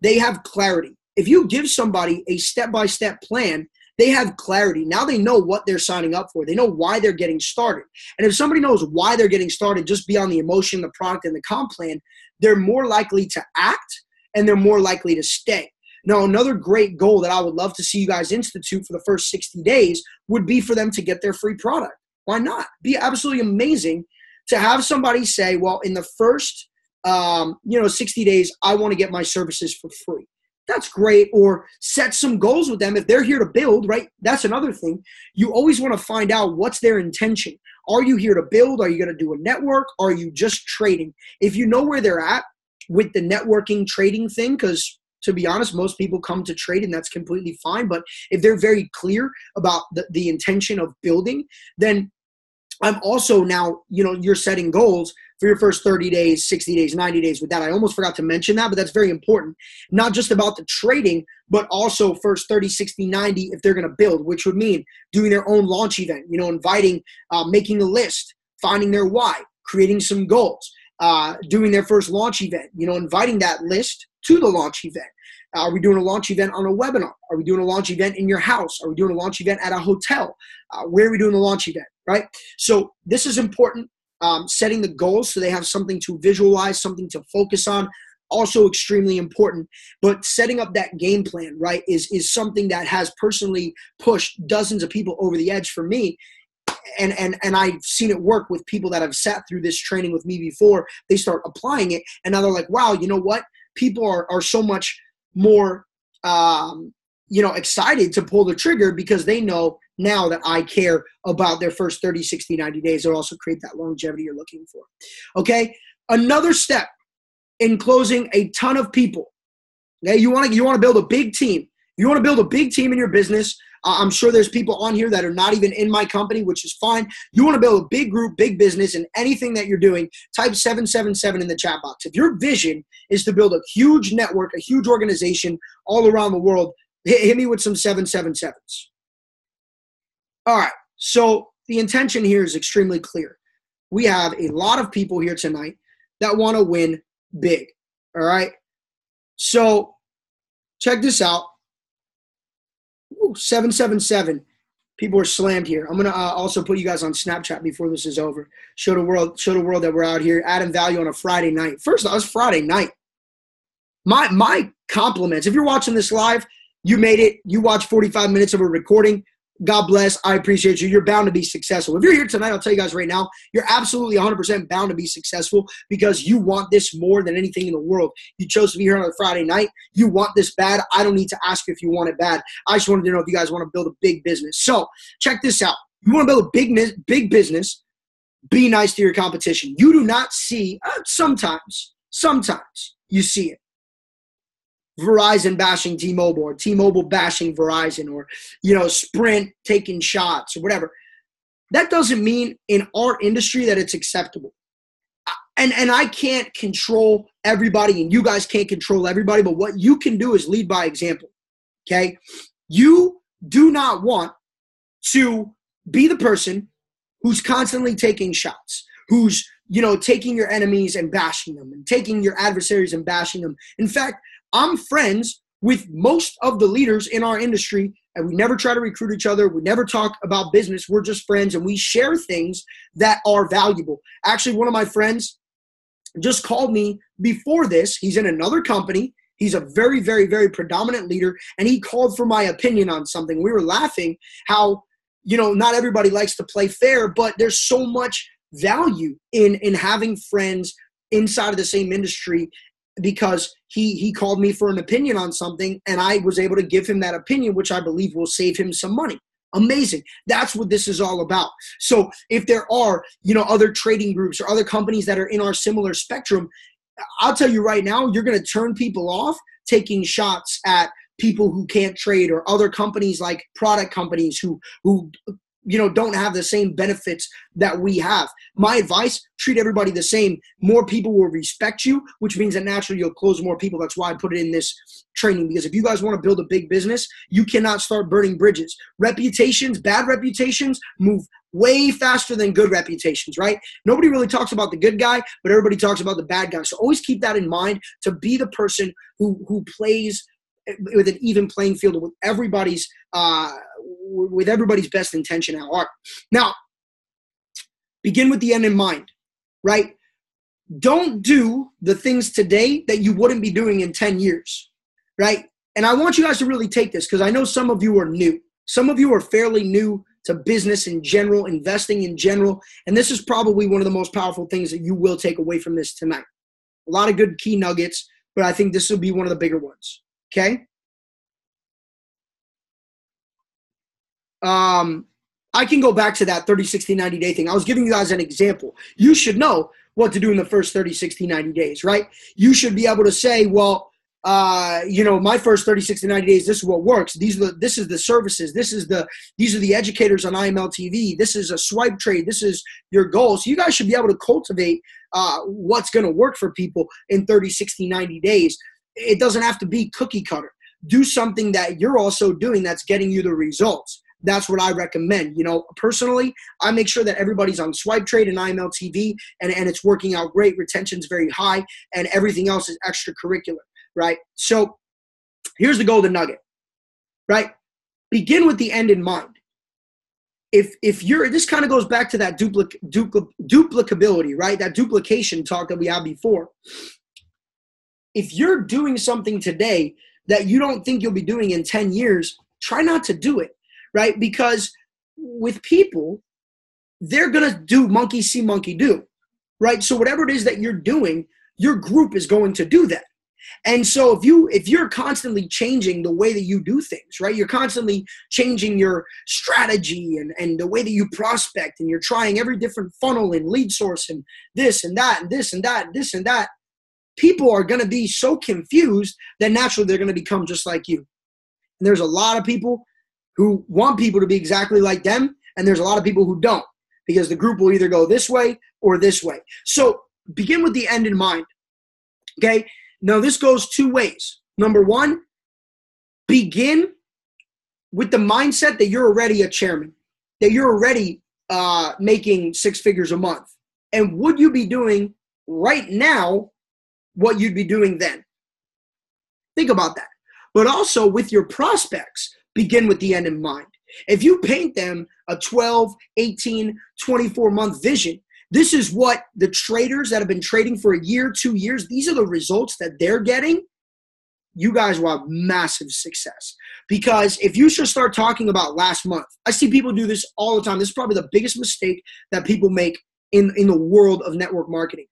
they have clarity. If you give somebody a step-by-step plan, they have clarity. Now they know what they're signing up for. They know why they're getting started. And if somebody knows why they're getting started just beyond the emotion, the product, and the comp plan, they're more likely to act and they're more likely to stay. Now, another great goal that I would love to see you guys institute for the first 60 days would be for them to get their free product. Why not? Be absolutely amazing to have somebody say, well, in the first 60 days, I want to get my services for free. That's great. Or set some goals with them. If they're here to build, right? That's another thing. You always want to find out what's their intention. Are you here to build? Are you going to do a network? Are you just trading? If you know where they're at with the networking trading thing, because to be honest, most people come to trade and that's completely fine. But if they're very clear about the intention of building, then I'm also now, you're setting goals for your first 30 days, 60 days, 90 days with that. I almost forgot to mention that, but that's very important. Not just about the trading, but also first 30, 60, 90 if they're going to build, which would mean doing their own launch event, inviting, making a list, finding their why, creating some goals, doing their first launch event, inviting that list to the launch event. Are we doing a launch event on a webinar? Are we doing a launch event in your house? Are we doing a launch event at a hotel? Where are we doing the launch event, right? So this is important, setting the goals so they have something to visualize, something to focus on, also extremely important. But setting up that game plan, right, is something that has personally pushed dozens of people over the edge for me. And I've seen it work with people that have sat through this training with me before. They start applying it, and now they're like, wow, you know what? People are so much more, excited to pull the trigger because they know now that I care about their first 30, 60, 90 days. They'll also create that longevity you're looking for. Okay. Another step in closing a ton of people. Okay. You want to build a big team. You want to build a big team in your business. I'm sure there's people on here that are not even in my company, which is fine. You want to build a big group, big business, and anything that you're doing, type 777 in the chat box. If your vision is to build a huge network, a huge organization all around the world, hit me with some 777s. All right. So the intention here is extremely clear. We have a lot of people here tonight that want to win big. All right. So check this out. 777. People are slammed here. I'm gonna also put you guys on Snapchat before this is over. Show the world that we're out here adding value on a Friday night. First off, it's Friday night. My compliments. If you're watching this live, you made it. You watched 45 minutes of a recording. God bless. I appreciate you. You're bound to be successful. If you're here tonight, I'll tell you guys right now, you're absolutely 100% bound to be successful because you want this more than anything in the world. You chose to be here on a Friday night. You want this bad. I don't need to ask you if you want it bad. I just wanted to know if you guys want to build a big business. So check this out. You want to build a big business, be nice to your competition. You do not see, sometimes you see it. Verizon bashing T-Mobile or T-Mobile bashing Verizon or, Sprint taking shots or whatever. That doesn't mean in our industry that it's acceptable. And I can't control everybody and you guys can't control everybody, but what you can do is lead by example, okay? You do not want to be the person who's constantly taking shots, who's, taking your enemies and bashing them and taking your adversaries and bashing them. In fact, I'm friends with most of the leaders in our industry, and we never try to recruit each other. We never talk about business. We're just friends, and we share things that are valuable. Actually, one of my friends just called me before this. He's in another company. He's a very, very, very predominant leader, and he called for my opinion on something. We were laughing how, not everybody likes to play fair, but there's so much value in having friends inside of the same industry because he called me for an opinion on something and I was able to give him that opinion, which I believe will save him some money. Amazing. That's what this is all about. So if there are, other trading groups or other companies that are in our similar spectrum, I'll tell you right now, you're going to turn people off taking shots at people who can't trade or other companies like product companies who don't have the same benefits that we have. My advice, treat everybody the same. More people will respect you, which means that naturally you'll close more people. That's why I put it in this training, because if you guys want to build a big business, you cannot start burning bridges. Reputations, bad reputations move way faster than good reputations, right? Nobody really talks about the good guy, but everybody talks about the bad guy. So always keep that in mind to be the person who plays with an even playing field with everybody's best intention at heart. Now, begin with the end in mind, right? Don't do the things today that you wouldn't be doing in 10 years, right? And I want you guys to really take this because I know some of you are new. Some of you are fairly new to business in general, investing in general, and this is probably one of the most powerful things that you will take away from this tonight, A lot of good key nuggets, but I think this will be one of the bigger ones. Okay? I can go back to that 30, 60, 90-day thing. I was giving you guys an example. You should know what to do in the first 30, 60, 90 days, right? You should be able to say, well, my first 30, 60, 90 days, this is what works. This is the services. These are the educators on IML TV. This is a swipe trade. This is your goal. So you guys should be able to cultivate what's going to work for people in 30, 60, 90 days. It doesn't have to be cookie cutter. Do something that you're also doing that's getting you the results. That's what I recommend. Personally, I make sure that everybody's on swipe trade and IML TV and it's working out great. Retention's very high and everything else is extracurricular, right? So here's the golden nugget, right? Begin with the end in mind. If you're, this kind of goes back to that duplicability, right? That duplication talk that we had before. If you're doing something today that you don't think you'll be doing in 10 years, try not to do it. Right? Because with people, they're going to do monkey see, monkey do. Right? So whatever it is that you're doing, your group is going to do that. And so if you're constantly changing the way that you do things, right? You're constantly changing your strategy and the way that you prospect, and you're trying every different funnel and lead source and this and that and this and that and this and that, people are going to be so confused that naturally they're going to become just like you. And there's a lot of people who want people to be exactly like them, and there's a lot of people who don't, because the group will either go this way or this way. So begin with the end in mind, okay? Now, this goes two ways. Number one, begin with the mindset that you're already a chairman, that you're already making 6 figures a month. And would you be doing right now what you'd be doing then? Think about that. But also with your prospects, begin with the end in mind. If you paint them a 12, 18, 24-month vision, this is what the traders that have been trading for a year, 2 years, these are the results that they're getting. You guys will have massive success. Because if you should start talking about last month, I see people do this all the time. This is probably the biggest mistake that people make in the world of network marketing.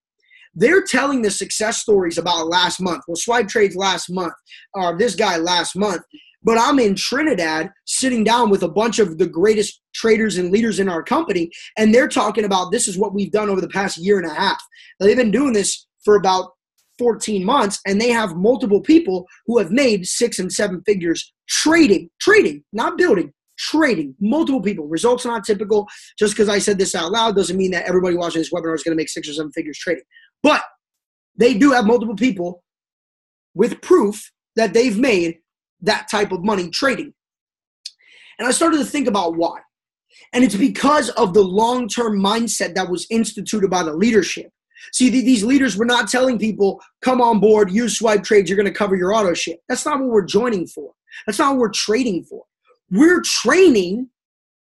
They're telling the success stories about last month. Well, swipe trades last month, or this guy last month. But I'm in Trinidad sitting down with a bunch of the greatest traders and leaders in our company, and they're talking about this is what we've done over the past year and a half. They've been doing this for about 14 months, and they have multiple people who have made 6 and 7 figures trading, not building, trading. Multiple people. Results not typical. Just because I said this out loud doesn't mean that everybody watching this webinar is going to make 6 or 7 figures trading. But they do have multiple people with proof that they've made that type of money trading. And I started to think about why. And it's because of the long-term mindset that was instituted by the leadership. See, these leaders were not telling people, come on board, use swipe trades, you're going to cover your auto shit. That's not what we're joining for. That's not what we're trading for. We're training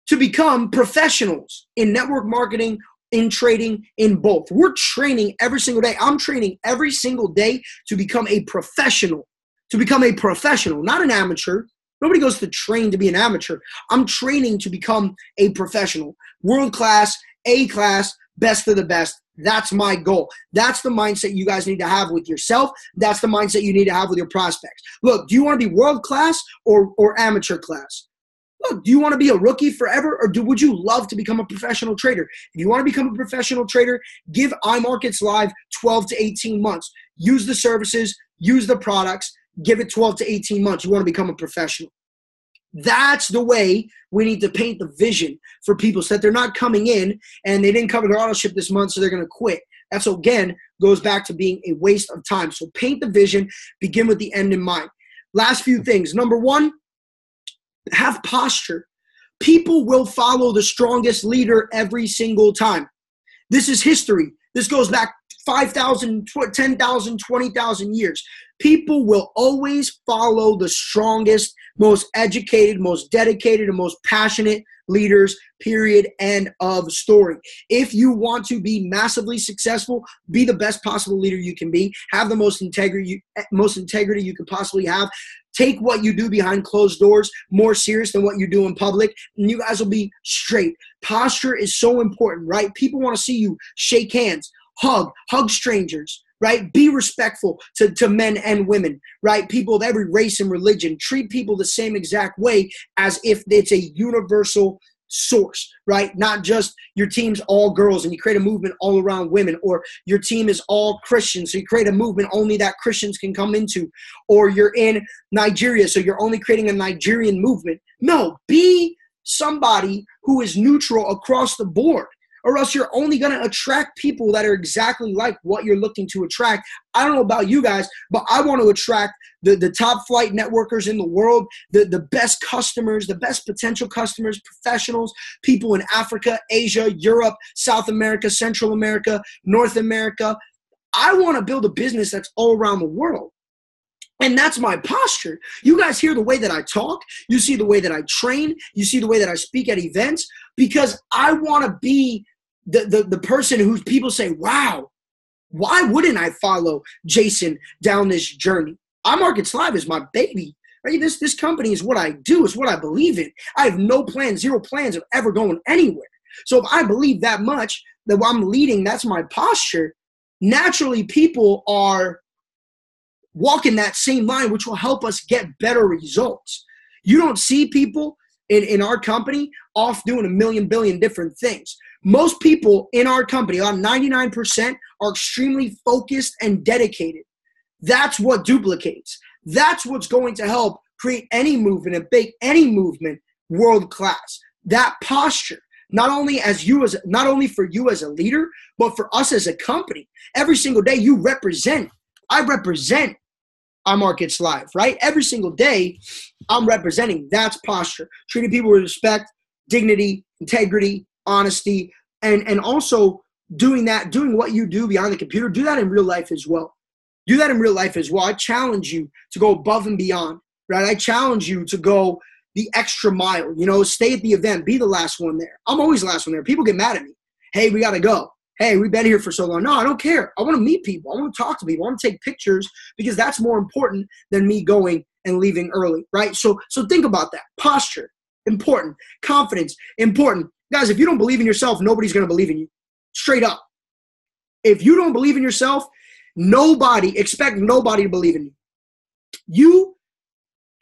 to become professionals in network marketing, in trading, in both. We're training every single day. I'm training every single day to become a professional. To become a professional, not an amateur. Nobody goes to train to be an amateur. I'm training to become a professional. World class, A class, best of the best. That's my goal. That's the mindset you guys need to have with yourself. That's the mindset you need to have with your prospects. Look, do you want to be world class or amateur class? Look, do you want to be a rookie forever, or would you love to become a professional trader? If you want to become a professional trader, give iMarkets Live 12 to 18 months. Use the services, use the products. Give it 12 to 18 months. You want to become a professional. That's the way we need to paint the vision for people so that they're not coming in and they didn't cover their auto ship this month, so they're going to quit. That's, again, goes back to being a waste of time. So paint the vision. Begin with the end in mind. Last few things. Number one, have posture. People will follow the strongest leader every single time. This is history. This goes back 5,000, 10,000, 20,000 years. People will always follow the strongest, most educated, most dedicated, and most passionate leaders, period, end of story. If you want to be massively successful, be the best possible leader you can be, have the most integrity you can possibly have. Take what you do behind closed doors more serious than what you do in public, and you guys will be straight. Posture is so important, right? People want to see you shake hands, hug strangers, right? Be respectful to men and women, right? People of every race and religion. Treat people the same exact way as if it's a universal source, right? Not just your team's all girls and you create a movement all around women, or your team is all Christians, so you create a movement only that Christians can come into, or you're in Nigeria, so you're only creating a Nigerian movement. No, be somebody who is neutral across the board, or else you're only going to attract people that are exactly like what you're looking to attract. I don't know about you guys, but I want to attract the top flight networkers in the world, the best customers, the best potential customers, professionals, people in Africa, Asia, Europe, South America, Central America, North America. I want to build a business that's all around the world. And that's my posture. You guys hear the way that I talk. You see the way that I train. You see the way that I speak at events, because I want to be the person who people say, wow, why wouldn't I follow Jason down this journey? iMarkets Live is my baby. Right? This company is what I do. It's what I believe in. I have no plans, zero plans of ever going anywhere. So if I believe that much, that I'm leading, that's my posture, naturally people are walking that same line, which will help us get better results. You don't see people in our company off doing a million billion different things. Most people in our company, on 99%, are extremely focused and dedicated. That's what duplicates. That's what's going to help create any movement and make any movement world class. That posture, not only for you as a leader, but for us as a company. Every single day I represent iMarkets Live, right? Every single day I'm representing. That's posture. Treating people with respect, dignity, integrity, honesty, and also doing what you do behind the computer. Do that in real life as well. Do that in real life as well. I challenge you to go above and beyond, right? I challenge you to go the extra mile, stay at the event, be the last one there. I'm always the last one there. People get mad at me. Hey, we got to go. Hey, we've been here for so long. No, I don't care. I want to meet people. I want to talk to people. I want to take pictures, because that's more important than me going and leaving early, right? So think about that. Posture, important. Confidence, important. Guys, if you don't believe in yourself, nobody's going to believe in you. Straight up. If you don't believe in yourself, expect nobody to believe in you. You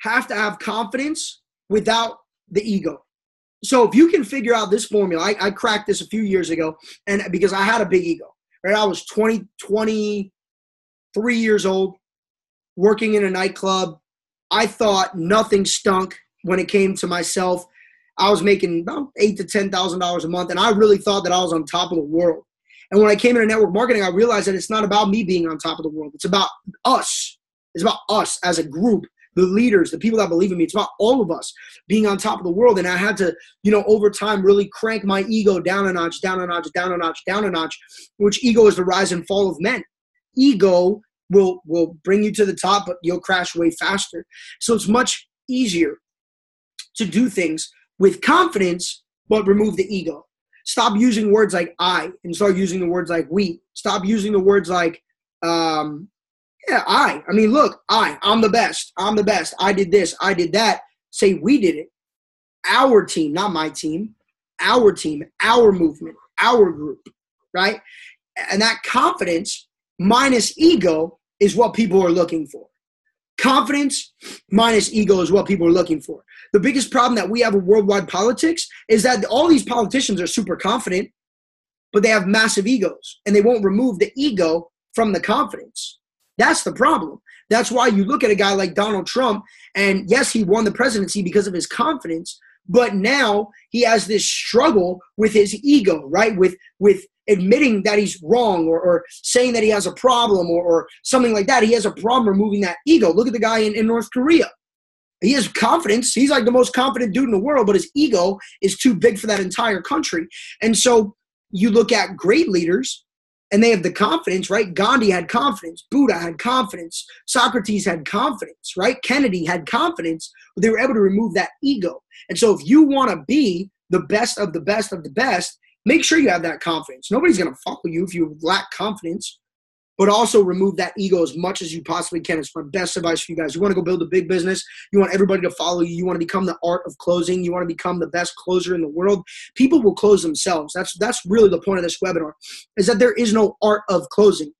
have to have confidence without the ego. So if you can figure out this formula, I cracked this a few years ago, and because I had a big ego, right? I was 23 years old, working in a nightclub. I thought nothing stunk when it came to myself. I was making about $8,000 to $10,000 a month, and I really thought that I was on top of the world. And when I came into network marketing, I realized that it's not about me being on top of the world. It's about us. It's about us as a group, the leaders, the people that believe in me. It's about all of us being on top of the world. And I had to, over time really crank my ego down a notch, down a notch, down a notch, down a notch, which ego is the rise and fall of men. Ego will bring you to the top, but you'll crash way faster. So it's much easier to do things with confidence, but remove the ego. Stop using words like I and start using the words like we. Stop using the words like, I'm the best. I'm the best. I did this. I did that. Say we did it. Our team, not my team. Our team, our movement, our group, right? And that confidence minus ego is what people are looking for. Confidence minus ego is what people are looking for. The biggest problem that we have in worldwide politics is that all these politicians are super confident, but they have massive egos, and they won't remove the ego from the confidence. That's the problem. That's why you look at a guy like Donald Trump, and yes, he won the presidency because of his confidence, but now he has this struggle with his ego, right? With admitting that he's wrong, or saying that he has a problem, or something like that. He has a problem removing that ego. Look at the guy in North Korea. He has confidence. He's like the most confident dude in the world, but his ego is too big for that entire country. And so you look at great leaders, and they have the confidence, right? Gandhi had confidence. Buddha had confidence. Socrates had confidence, right? Kennedy had confidence, but they were able to remove that ego. And so if you want to be the best of the best of the best, make sure you have that confidence. Nobody's going to follow you if you lack confidence, but also remove that ego as much as you possibly can. It's my best advice for you guys. You want to go build a big business. You want everybody to follow you. You want to become the art of closing. You want to become the best closer in the world. People will close themselves. That's really the point of this webinar, is that there is no art of closing.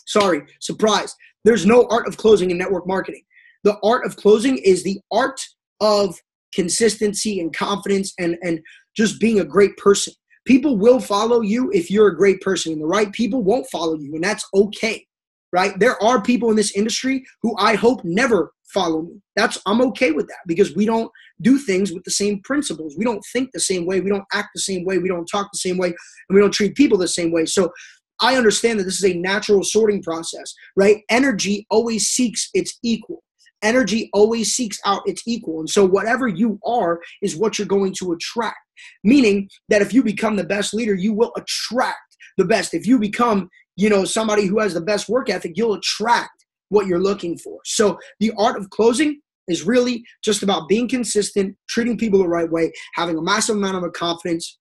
Surprise. There's no art of closing in network marketing. The art of closing is the art of consistency and confidence and just being a great person. People will follow you if you're a great person, and the right people won't follow you, and that's okay, right? There are people in this industry who I hope never follow me. I'm okay with that because we don't do things with the same principles. We don't think the same way. We don't act the same way. We don't talk the same way, and we don't treat people the same way. So I understand that this is a natural sorting process, right? Energy always seeks its equal. Energy always seeks out its equal. And so whatever you are is what you're going to attract. Meaning that if you become the best leader, you will attract the best. If you become, somebody who has the best work ethic, you'll attract what you're looking for. So the art of closing is really just about being consistent, treating people the right way, having a massive amount of confidence,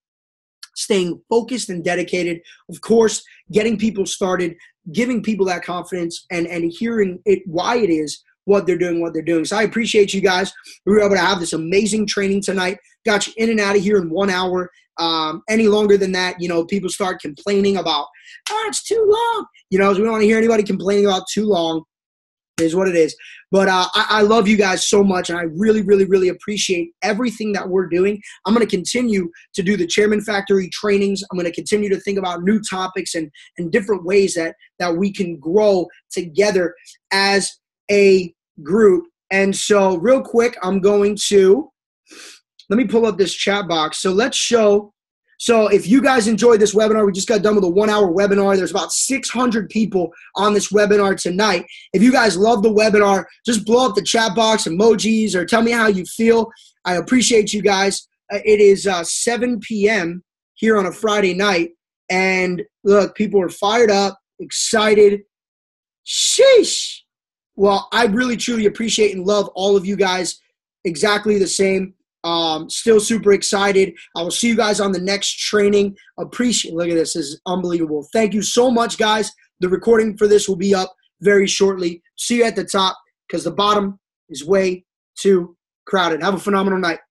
staying focused and dedicated, of course, getting people started, giving people that confidence and hearing why it is what they're doing. So I appreciate you guys. We were able to have this amazing training tonight. Got you in and out of here in 1 hour. Any longer than that, people start complaining about, it's too long. We don't want to hear anybody complaining about too long. It is what it is. But I love you guys so much, and I really, really, really appreciate everything that we're doing. I'm going to continue to do the Chairman Factory trainings. I'm going to continue to think about new topics and different ways that we can grow together as a group. And so real quick, I'm going to, let me pull up this chat box. So let's show, so if you guys enjoyed this webinar, we just got done with a 1 hour webinar. There's about 600 people on this webinar tonight. If you guys love the webinar, just blow up the chat box, emojis, or tell me how you feel. I appreciate you guys. It is 7 p.m. here on a Friday night. And look, people are fired up, excited. Sheesh. Well, I really, truly appreciate and love all of you guys exactly the same. Still super excited. I will see you guys on the next training. Look at this. This is unbelievable. Thank you so much, guys. The recording for this will be up very shortly. See you at the top because the bottom is way too crowded. Have a phenomenal night.